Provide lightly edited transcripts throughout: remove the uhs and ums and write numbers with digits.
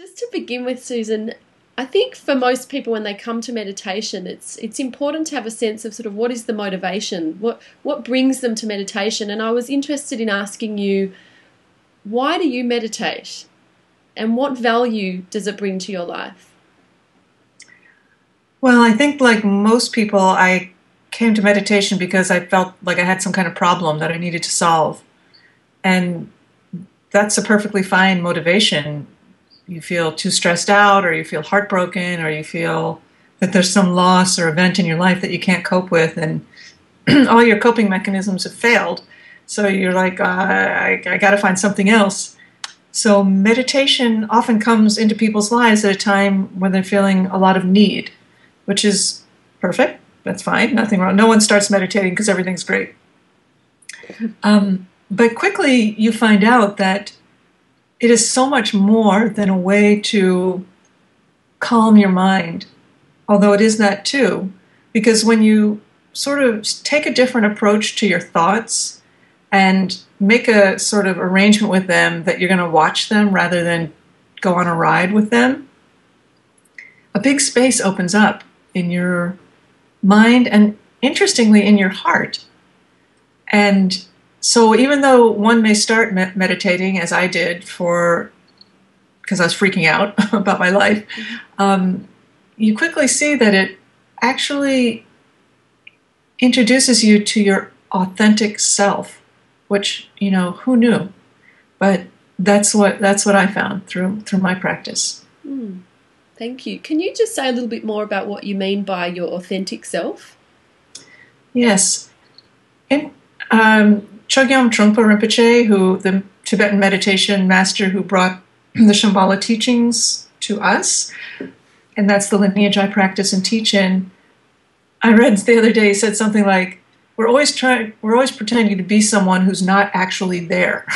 Just to begin with, Susan, I think for most people when they come to meditation, it's important to have a sense of sort of what is the motivation, what brings them to meditation. And I was interested in asking you, why do you meditate, and what value does it bring to your life? Well, I think like most people, I came to meditation because I felt like I had some kind of problem that I needed to solve. And that's a perfectly fine motivation. You feel too stressed out, or you feel heartbroken, or you feel that there's some loss or event in your life that you can't cope with, and all your coping mechanisms have failed. So you're like, I got to find something else. So meditation often comes into people's lives at a time when they're feeling a lot of need, which is perfect. That's fine. Nothing wrong. No one starts meditating because everything's great. But quickly you find out that it is so much more than a way to calm your mind, although it is that too, because when you sort of take a different approach to your thoughts and make a sort of arrangement with them that you're going to watch them rather than go on a ride with them, a big space opens up in your mind and, interestingly, in your heart. And so even though one may start meditating, as I did, because I was freaking out about my life, you quickly see that it actually introduces you to your authentic self, which, who knew? But that's what I found through my practice. Thank you. Can you just say a little bit more about what you mean by your authentic self? Yes. Chogyam Trungpa Rinpoche, the Tibetan meditation master who brought the Shambhala teachings to us, and that's the lineage I practice and teach in. I read the other day, he said something like, we're always pretending to be someone who's not actually there.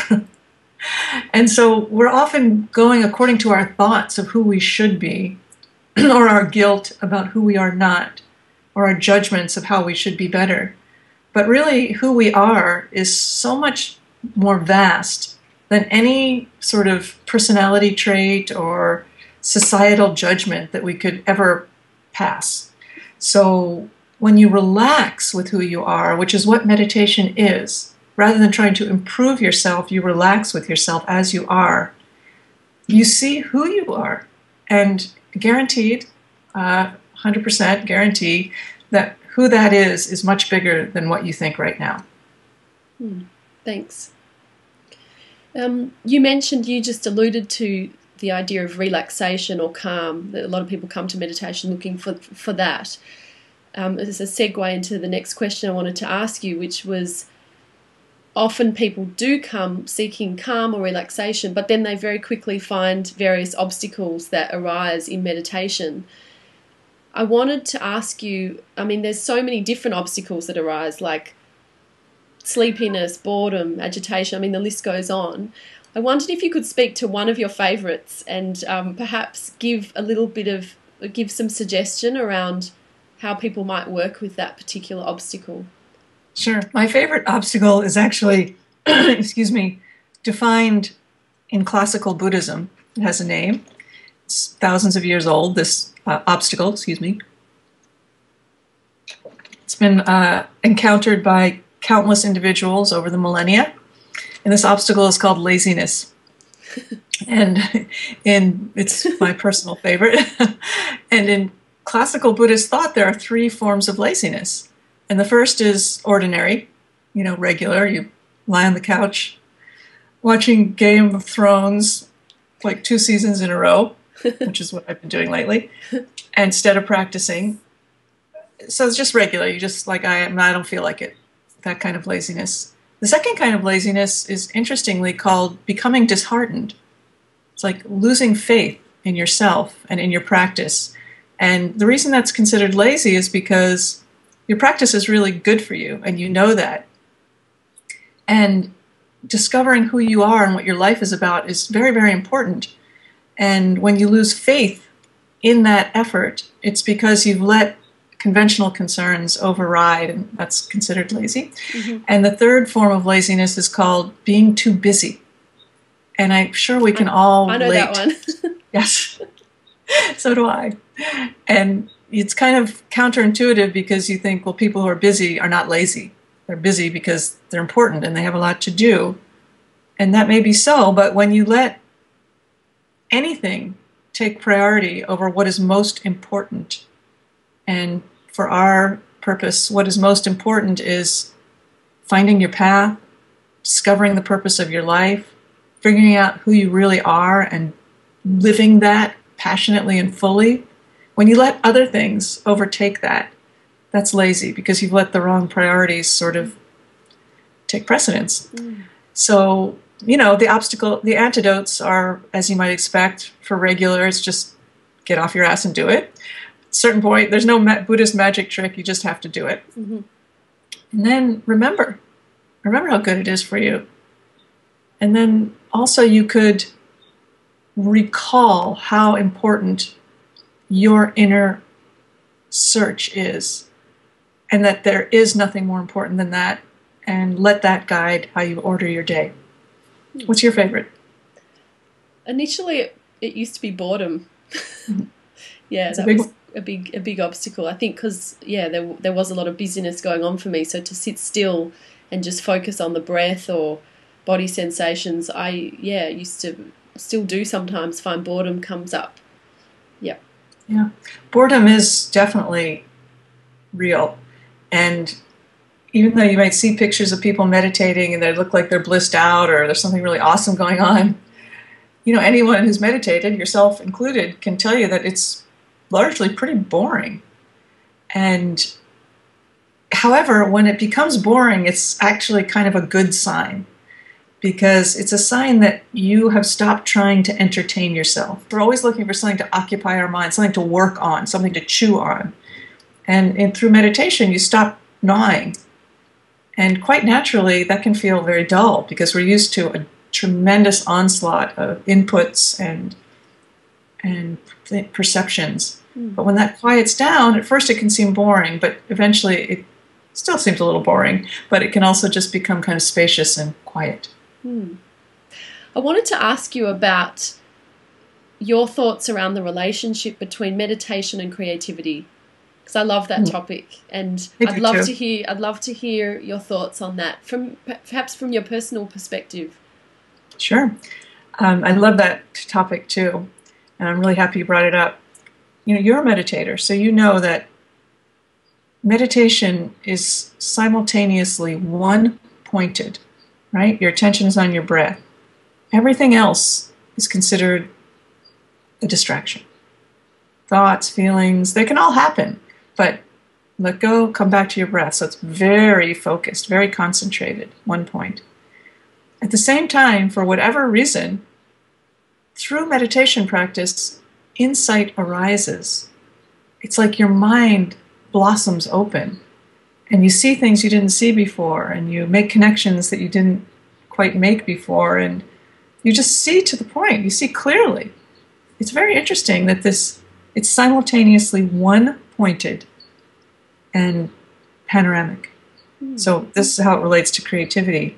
And so we're often going according to our thoughts of who we should be, or our guilt about who we are not, or our judgments of how we should be better. But really, who we are is so much more vast than any sort of personality trait or societal judgment that we could ever pass. So when you relax with who you are, which is what meditation is, rather than trying to improve yourself, you relax with yourself as you are. You see who you are, and guaranteed, 100% guarantee that who that is much bigger than what you think right now. Thanks. You mentioned, you just alluded to the idea of relaxation or calm, that a lot of people come to meditation looking for that. As a segue into the next question I wanted to ask you, which was, often people do come seeking calm or relaxation, but then they very quickly find various obstacles that arise in meditation. I wanted to ask you, there's so many different obstacles that arise, like sleepiness, boredom, agitation. The list goes on. I wondered if you could speak to one of your favourites and perhaps give some suggestion around how people might work with that particular obstacle. Sure. My favorite obstacle is actually, defined in classical Buddhism. It has a name. It's thousands of years old, this obstacle, It's been encountered by countless individuals over the millennia. And this obstacle is called laziness. And it's my personal favorite. And in classical Buddhist thought, there are three forms of laziness. And the first is ordinary, regular. You lie on the couch watching Game of Thrones like 2 seasons in a row, which is what I've been doing lately, instead of practicing. So it's just regular. You just like, I don't feel like it, that kind of laziness. The second kind of laziness is interestingly called becoming disheartened. It's like losing faith in yourself and in your practice. And the reason that's considered lazy is because your practice is really good for you, and you know that. And discovering who you are and what your life is about is very, very important. And when you lose faith in that effort, it's because you've let conventional concerns override, and that's considered lazy. Mm-hmm. And the third form of laziness is called being too busy. And I'm sure we can all I know relate. That one. Yes, so do I. And it's kind of counterintuitive because you think, well, people who are busy are not lazy. They're busy because they're important and they have a lot to do. And that may be so, but when you let anything take priority over what is most important, and for our purpose, what is most important is finding your path, discovering the purpose of your life, figuring out who you really are and living that passionately and fully. When you let other things overtake that, that's lazy because you've let the wrong priorities sort of take precedence. So, the antidotes are, as you might expect, for regulars, just get off your ass and do it. At a certain point, there's no Buddhist magic trick, you just have to do it. And then remember how good it is for you. And then also you could recall how important your inner search is, and that there is nothing more important than that, and let that guide how you order your day. What's your favorite? Initially, it used to be boredom. Yeah, it's that was a big obstacle. I think because, there was a lot of busyness going on for me. So to sit still and just focus on the breath or body sensations, I used to still do sometimes find boredom comes up. Yeah. Yeah. Boredom is definitely real. And even though you might see pictures of people meditating and they look like they're blissed out or there's something really awesome going on, anyone who's meditated, yourself included, can tell you that it's largely pretty boring. And however, when it becomes boring, it's actually kind of a good sign, because it's a sign that you have stopped trying to entertain yourself. We're always looking for something to occupy our mind, something to work on, something to chew on. And through meditation, you stop gnawing. And quite naturally, that can feel very dull because we're used to a tremendous onslaught of inputs and perceptions. But when that quiets down, at first it can seem boring, but eventually it still seems a little boring, but it can also just become kind of spacious and quiet. I wanted to ask you about your thoughts around the relationship between meditation and creativity, because I love that topic, and I'd love to hear your thoughts on that perhaps from your personal perspective. Sure. I love that topic too, and I'm really happy you brought it up. You're a meditator, so you know that meditation is simultaneously one-pointed, right? Your attention is on your breath. Everything else is considered a distraction. Thoughts, feelings, they can all happen, but let go, come back to your breath. So it's very focused, very concentrated, one point. At the same time, for whatever reason, through meditation practice, insight arises. It's like your mind blossoms open, and you see things you didn't see before, and you make connections that you didn't quite make before, and you just see to the point. You see clearly. It's very interesting that it's simultaneously one-pointed and panoramic. So this is how it relates to creativity.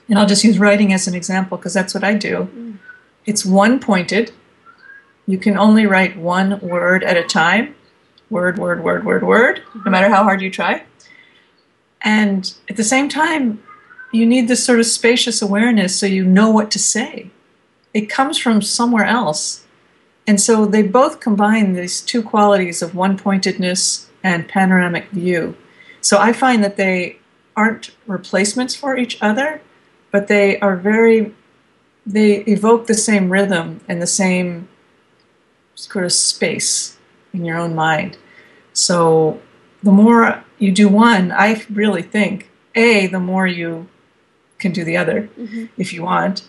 And I'll just use writing as an example because that's what I do. It's one-pointed. You can only write one word at a time. Word, word, word, word, word, no matter how hard you try. And at the same time, you need this sort of spacious awareness so you know what to say. It comes from somewhere else. And so they both combine these two qualities of one-pointedness and panoramic view. So I find that they aren't replacements for each other, but they evoke the same rhythm and the same sort of space in your own mind. So the more you do one, I really think, A, the more you can do the other if you want,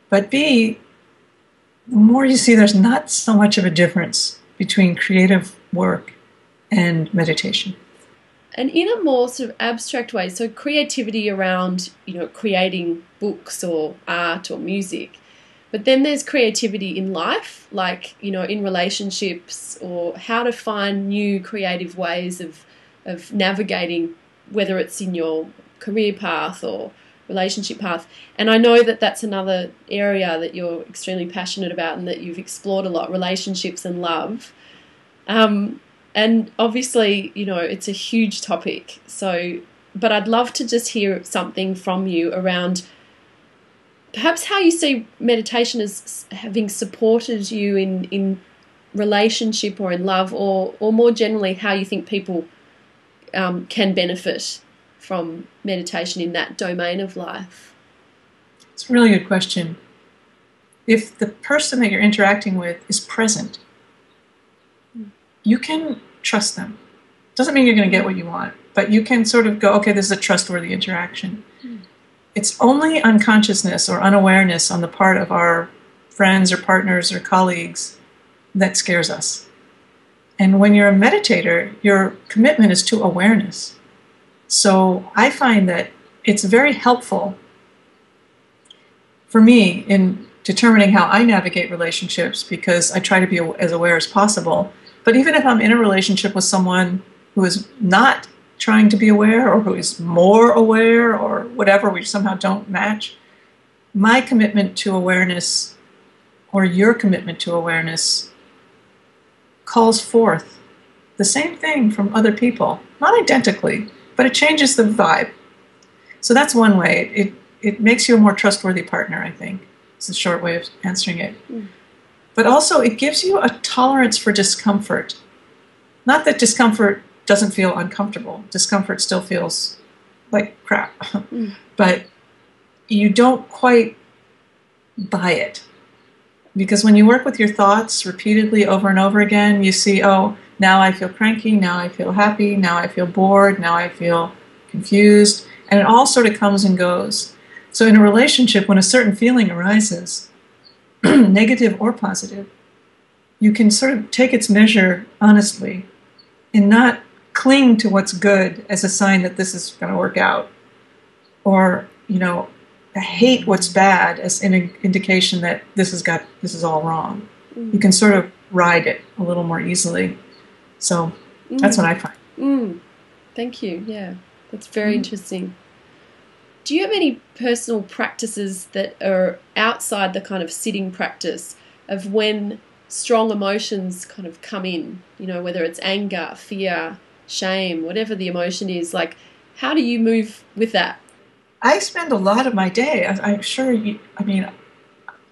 but B, the more you see there's not so much of a difference between creative work and meditation. And in a more sort of abstract way, so creativity around, creating books or art or music, but then there's creativity in life, like, in relationships, or how to find new creative ways of navigating, whether it's in your career path or relationship path. And I know that that's another area that you're extremely passionate about and that you've explored a lot, relationships and love. And obviously, you know, it's a huge topic. So, but I'd love to just hear something from you around perhaps how you see meditation as having supported you in relationship or in love, or more generally, how you think people can benefit from meditation in that domain of life. It's a really good question. If the person that you're interacting with is present, you can trust them. Doesn't mean you're going to get what you want, but you can sort of go, okay, this is a trustworthy interaction. It's only unconsciousness or unawareness on the part of our friends or partners or colleagues that scares us. And when you're a meditator, your commitment is to awareness. So I find that it's very helpful for me in determining how I navigate relationships, because I try to be as aware as possible. But even if I'm in a relationship with someone who is not trying to be aware, or who is more aware, or whatever, we somehow don't match, my commitment to awareness, or your commitment to awareness, calls forth the same thing from other people. Not identically, but it changes the vibe. So that's one way. It makes you a more trustworthy partner, I think. It's a short way of answering it. But also it gives you a tolerance for discomfort. Not that discomfort doesn't feel uncomfortable. Discomfort still feels like crap. But you don't quite buy it. Because when you work with your thoughts repeatedly over and over again, you see, oh, now I feel cranky, now I feel happy, now I feel bored, now I feel confused. And it all sort of comes and goes. So in a relationship, when a certain feeling arises, negative or positive, you can sort of take its measure honestly and not cling to what's good as a sign that this is going to work out. Or, you know, hate what's bad as an indication that this is all wrong. You can sort of ride it a little more easily. So that's what I find. Thank you. Yeah, that's very interesting. Do you have any personal practices that are outside the kind of sitting practice of when strong emotions kind of come in, you know, whether it's anger, fear, shame, whatever the emotion is, like how do you move with that? I spend a lot of my day, I'm sure you, I mean,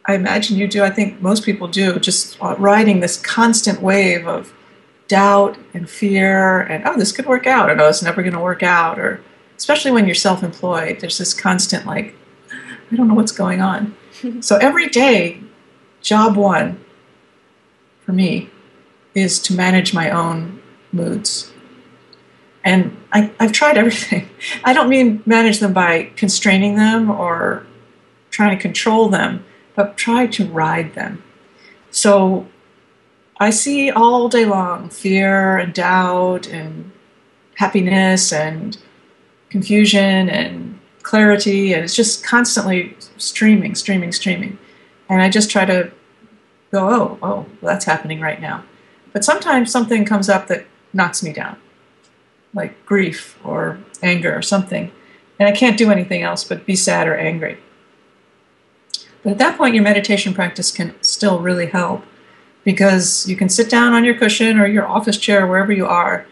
I imagine you do, I think most people do, just riding this constant wave of doubt and fear and, oh, this could work out, or no, it's never going to work out, or especially when you're self-employed, there's this constant, like, I don't know what's going on. So every day, job one for me is to manage my own moods. And I've tried everything. I don't mean manage them by constraining them or trying to control them, but try to ride them. So I see all day long fear and doubt and happiness and confusion and clarity, and it's just constantly streaming. And I just try to go, oh, that's happening right now. But sometimes something comes up that knocks me down, like grief or anger or something, and I can't do anything else but be sad or angry. But at that point, your meditation practice can still really help, because you can sit down on your cushion or your office chair, wherever you are,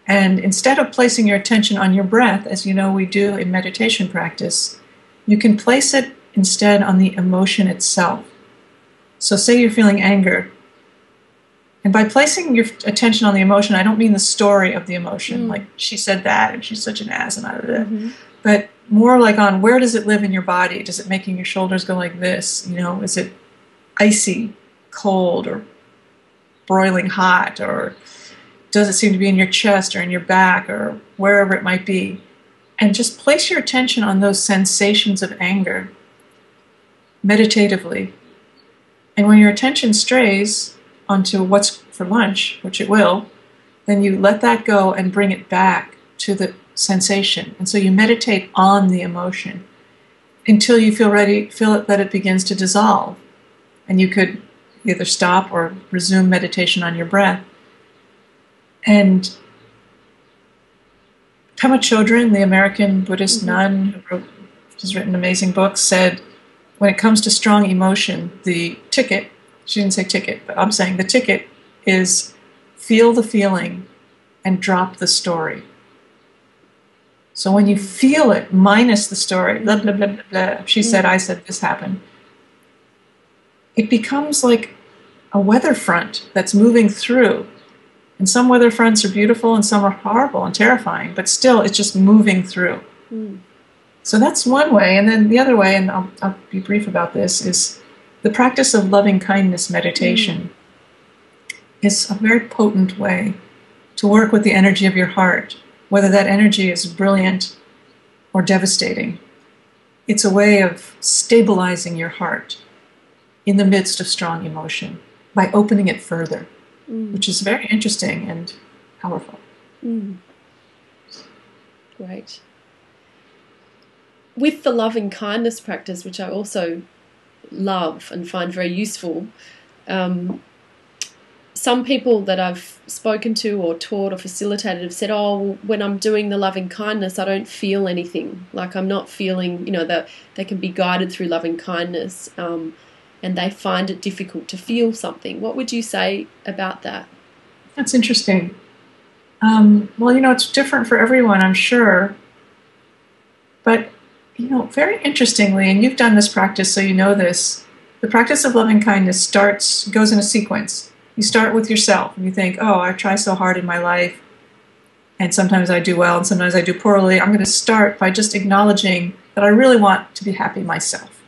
and instead of placing your attention on your breath, as you know we do in meditation practice, you can place it instead on the emotion itself. So say you're feeling anger, and by placing your attention on the emotion, I don't mean the story of the emotion, like she said that and she's such an ass and I did it, but more like on where does it live in your body? Does it making your shoulders go like this? You know, is it icy, cold, or broiling hot, or does it seem to be in your chest or in your back or wherever it might be? And just place your attention on those sensations of anger meditatively. And when your attention strays onto what's for lunch, which it will, then you let that go and bring it back to the sensation. And so you meditate on the emotion until you feel that it begins to dissolve. And you could either stop or resume meditation on your breath. And Pema Chodron, the American Buddhist nun who wrote who's written amazing books, said, when it comes to strong emotion, the ticket, she didn't say ticket, but I'm saying the ticket is feel the feeling and drop the story. So when you feel it, minus the story, blah, blah, blah, blah, blah, she said, I said, this happened, it becomes like a weather front that's moving through. And some weather fronts are beautiful and some are horrible and terrifying, but still it's just moving through. So that's one way. And then the other way, and I'll be brief about this, is the practice of loving kindness meditation is a very potent way to work with the energy of your heart, whether that energy is brilliant or devastating. It's a way of stabilizing your heart in the midst of strong emotion by opening it further, which is very interesting and powerful. Great. With the loving kindness practice, which I also love and find very useful, some people that I've spoken to or taught or facilitated have said, oh, when I'm doing the loving kindness, I don't feel anything. Like I'm not feeling, that they can be guided through loving kindness, and they find it difficult to feel something. What would you say about that? That's interesting. Well, it's different for everyone, I'm sure. But, very interestingly, and you've done this practice, so you know this, the practice of loving kindness goes in a sequence. You start with yourself, and you think, oh, I try so hard in my life, and sometimes I do well, and sometimes I do poorly. I'm going to start by just acknowledging that I really want to be happy myself.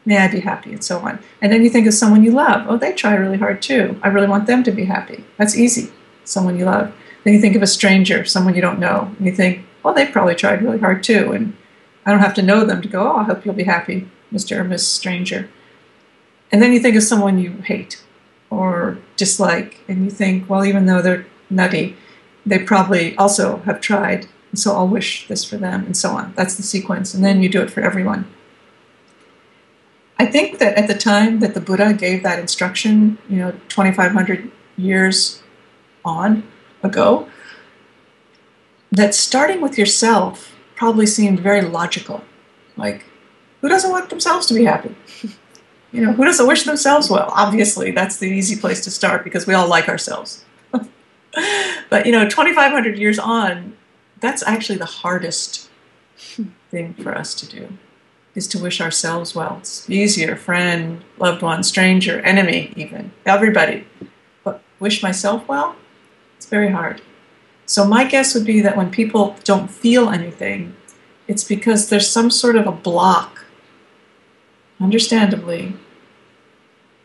May I be happy, and so on. And then you think of someone you love. Oh, they try really hard too. I really want them to be happy. That's easy, someone you love. Then you think of a stranger, someone you don't know, and you think, well, they probably tried really hard too, and I don't have to know them to go, oh, I hope you'll be happy, Mr. or Miss Stranger. And then you think of someone you hate or dislike, and you think, well, even though they're nutty, they probably also have tried, and so I'll wish this for them, and so on. That's the sequence, and then you do it for everyone. I think that at the time that the Buddha gave that instruction, 2,500 years ago, that starting with yourself probably seemed very logical. Like, who doesn't want themselves to be happy? Who doesn't wish themselves well? Obviously, that's the easy place to start because we all like ourselves. But, 2,500 years on, that's actually the hardest thing for us to do, is to wish ourselves well. It's easier, friend, loved one, stranger, enemy even, everybody. But wish myself well? It's very hard. So my guess would be that when people don't feel anything, it's because there's some sort of a block, understandably,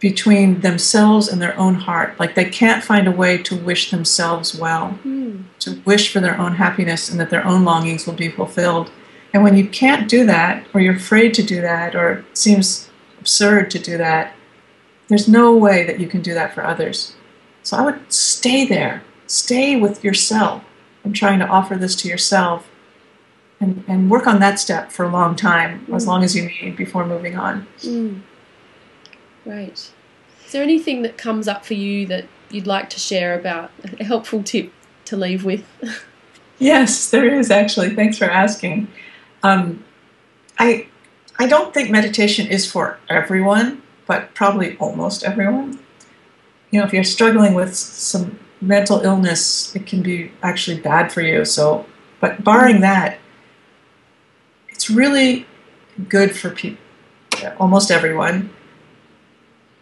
between themselves and their own heart. Like they can't find a way to wish themselves well, to wish for their own happiness and that their own longings will be fulfilled. And when you can't do that, or you're afraid to do that, or it seems absurd to do that, there's no way that you can do that for others. So I would stay there. Stay with yourself and trying to offer this to yourself and work on that step for a long time, as long as you need before moving on. Great. Is there anything that comes up for you that you'd like to share about, a helpful tip to leave with? Yes, there is actually. Thanks for asking. I don't think meditation is for everyone, but probably almost everyone. If you're struggling with some mental illness, it can be actually bad for you. But barring that, it's really good for people, almost everyone.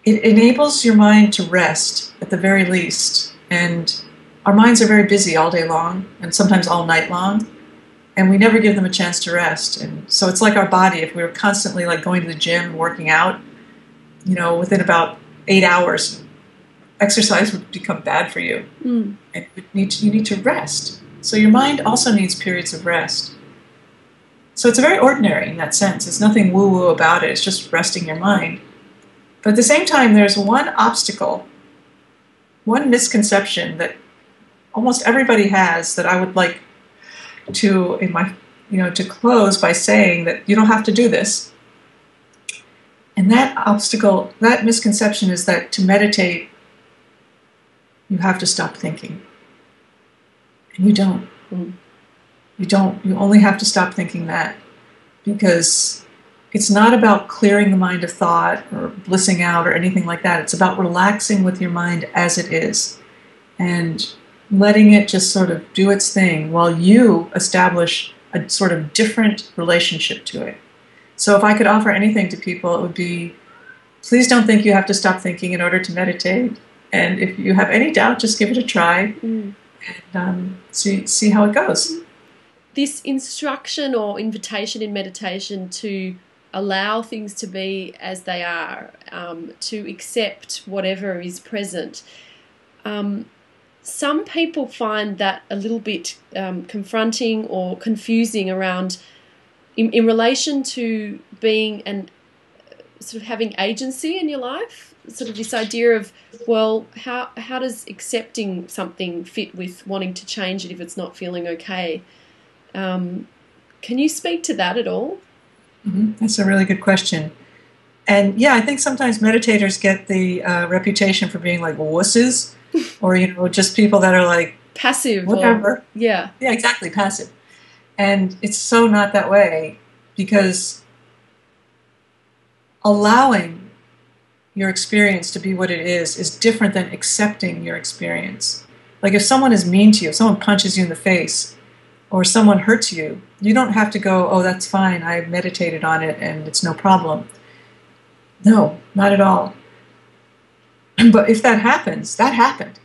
It enables your mind to rest at the very least. And our minds are very busy all day long and sometimes all night long. And we never give them a chance to rest. And so it's like our body. If we were constantly like going to the gym and working out, within about 8 hours, exercise would become bad for you. And you need to rest. So your mind also needs periods of rest. So it's very ordinary in that sense. There's nothing woo-woo about it. It's just resting your mind. But at the same time, there's one obstacle, one misconception that almost everybody has that I would like to, to close by saying that you don't have to do this. And that obstacle, that misconception is that to meditate, you have to stop thinking. And you don't. You don't. You only have to stop thinking that. because it's not about clearing the mind of thought or blissing out or anything like that. It's about relaxing with your mind as it is and letting it just sort of do its thing while you establish a sort of different relationship to it. So if I could offer anything to people, it would be, please don't think you have to stop thinking in order to meditate. And if you have any doubt, just give it a try and see how it goes. This instruction or invitation in meditation to allow things to be as they are, to accept whatever is present. Some people find that a little bit confronting or confusing around in relation to being and sort of having agency in your life. Sort of this idea of, well, how does accepting something fit with wanting to change it if it's not feeling okay? Can you speak to that at all? That's a really good question. And yeah, I think sometimes meditators get the reputation for being like wusses, or just people that are like passive, whatever. Yeah, exactly, passive. And it's so not that way, because allowing your experience to be what it is different than accepting your experience. Like if someone is mean to you, if someone punches you in the face, or someone hurts you, you don't have to go, oh, that's fine, I meditated on it and it's no problem. No, not at all. But if that happens, that happened.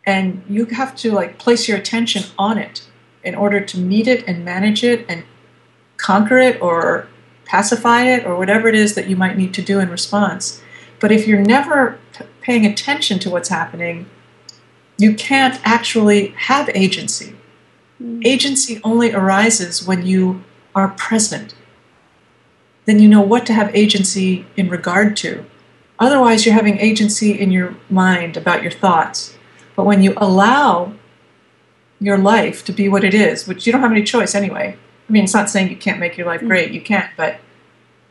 And you have to place your attention on it in order to meet it and manage it and conquer it or pacify it or whatever it is that you might need to do in response. But if you're never paying attention to what's happening, you can't actually have agency. Agency only arises when you are present. Then you know what to have agency in regard to. Otherwise, you're having agency in your mind about your thoughts. But when you allow your life to be what it is, which you don't have any choice anyway. I mean, it's not saying you can't make your life great. You can't, but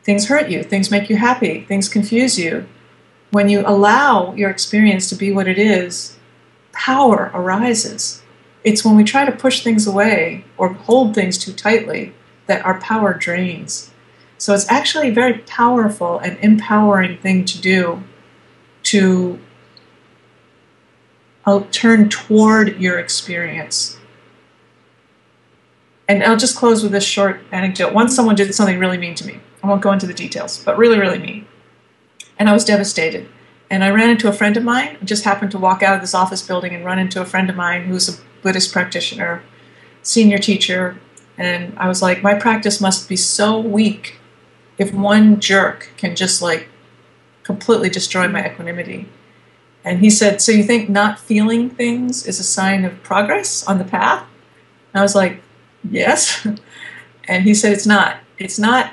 things hurt you. Things make you happy. Things confuse you. When you allow your experience to be what it is, power arises. It's when we try to push things away or hold things too tightly that our power drains. So it's actually a very powerful and empowering thing to do, to turn toward your experience. And I'll just close with this short anecdote. Once someone did something really mean to me. I won't go into the details, but really, really mean. And I was devastated. And I ran into a friend of mine. I just happened to walk out of this office building and run into a friend of mine who's a Buddhist practitioner, senior teacher. And I was like, my practice must be so weak if one jerk can just completely destroy my equanimity. And he said, so you think not feeling things is a sign of progress on the path? And I was like, yes. And he said, it's not. It's not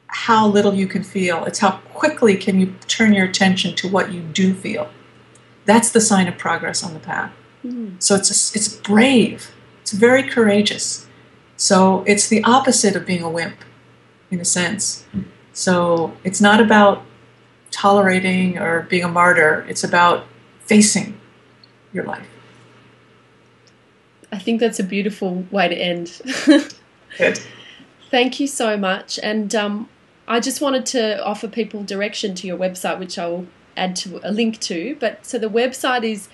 how little you can feel. It's how quickly can you turn your attention to what you do feel. That's the sign of progress on the path. So it's brave. It's very courageous. So it's the opposite of being a wimp, in a sense. So it's not about tolerating or being a martyr. It's about facing your life. I think that's a beautiful way to end. Good. Thank you so much. And I just wanted to offer people direction to your website, which I will add to a link to. But so the website is,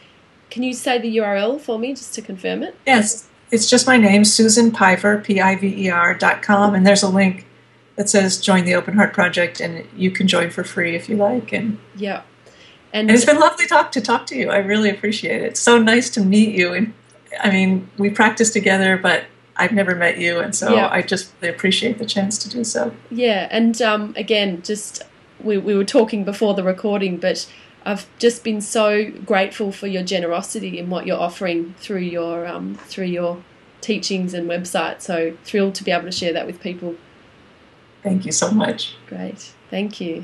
can you say the URL for me just to confirm it? Yes, it's just my name, Susan Piver, Piver.com, and there's a link that says join the Open Heart Project, and you can join for free if you like. And yeah, and it's been lovely to talk to you. I really appreciate it. It's so nice to meet you. And I mean, we practice together, but I've never met you, and so I just really appreciate the chance to do so. Yeah, and again, just we were talking before the recording, but I've just been so grateful for your generosity in what you're offering through your teachings and website. So thrilled to be able to share that with people. Thank you so much. Great. Thank you.